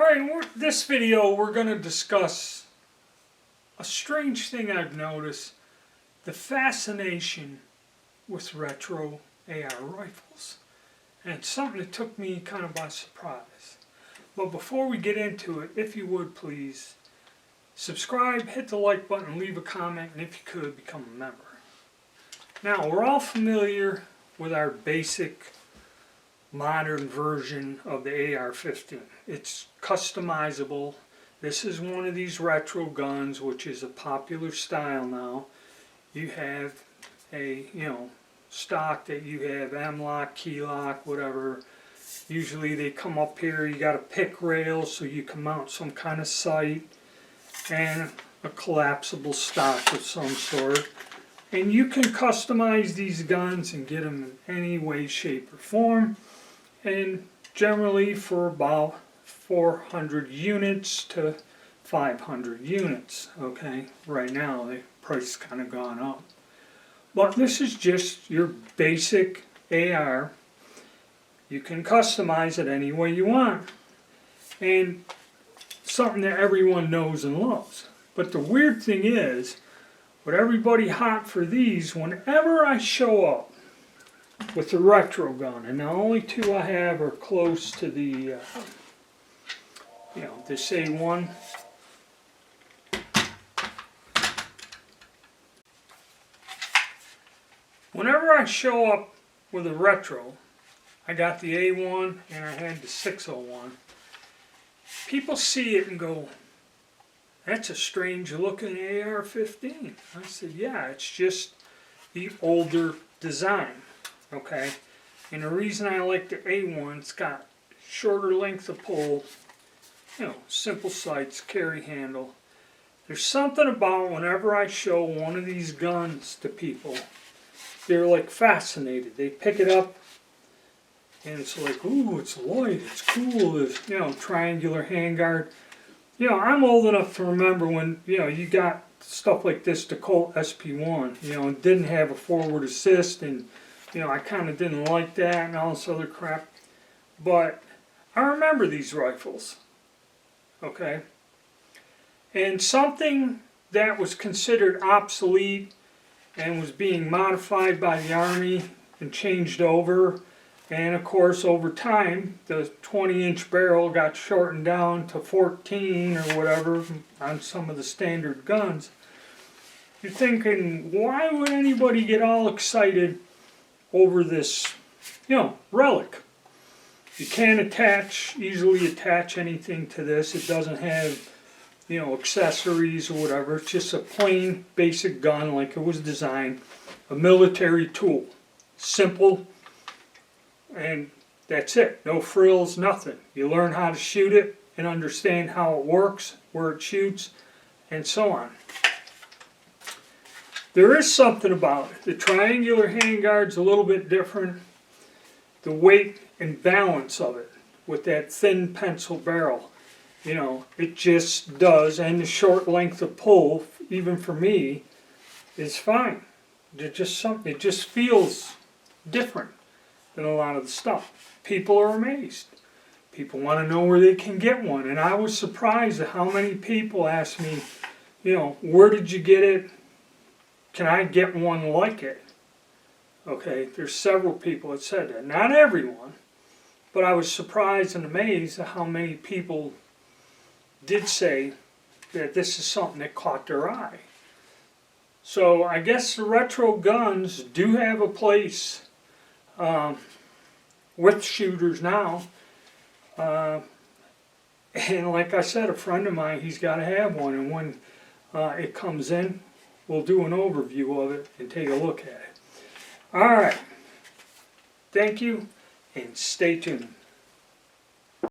Alright, in this video we're going to discuss a strange thing I've noticed, the fascination with retro AR rifles. And it's something that took me kind of by surprise. But before we get into it, if you would please, subscribe, hit the like button, leave a comment, and if you could, become a member. Now, we're all familiar with our basic modern version of the AR-15. It's customizable. This is one of these retro guns, which is a popular style now. You have a, stock that you have M-lock, key lock, whatever. Usually they come up here, you got a pick rail so you can mount some kind of sight and a collapsible stock of some sort. And you can customize these guns and get them in any way, shape, or form. And generally for about 400 units to 500 units. Okay, right now the price has kind of gone up. But this is just your basic AR. You can customize it any way you want. And something that everyone knows and loves. But the weird thing is, with everybody hot for these, whenever I show up with the retro gun, and the only two I have are close to the, this A1. Whenever I show up with a retro, I got the A1 and I had the 601. People see it and go, "That's a strange looking AR-15." I said, yeah, it's just the older design. Okay, and the reason I like the A1, it's got shorter length of pull, simple sights, carry handle. There's something about whenever I show one of these guns to people, they're like fascinated. They pick it up and it's like, ooh, it's light, it's cool, it's, triangular handguard. I'm old enough to remember when, you got stuff like this, the Colt SP1, it didn't have a forward assist, and I kind of didn't like that and all this other crap. But I remember these rifles, okay? And something that was considered obsolete and was being modified by the Army and changed over. And of course, over time, the 20-inch barrel got shortened down to 14 or whatever on some of the standard guns. You're thinking, why would anybody get all excited over this, relic? You can't easily attach anything to this. It doesn't have, accessories or whatever. It's just a plain, basic gun like it was designed. A military tool. Simple. And that's it. No frills, nothing. You learn how to shoot it and understand how it works, where it shoots, and so on. There is something about it. The triangular handguard's a little bit different. The weight and balance of it with that thin pencil barrel, it just does. And the short length of pull, even for me, is fine. It just feels different than a lot of the stuff. People are amazed. People want to know where they can get one. And I was surprised at how many people asked me, where did you get it? Can I get one like it? Okay, there's several people that said that. Not everyone, but I was surprised and amazed at how many people did say that this is something that caught their eye. So I guess the retro guns do have a place with shooters now. And like I said, a friend of mine, he's got to have one. And when it comes in, we'll do an overview of it and take a look at it. Alright. Thank you and stay tuned.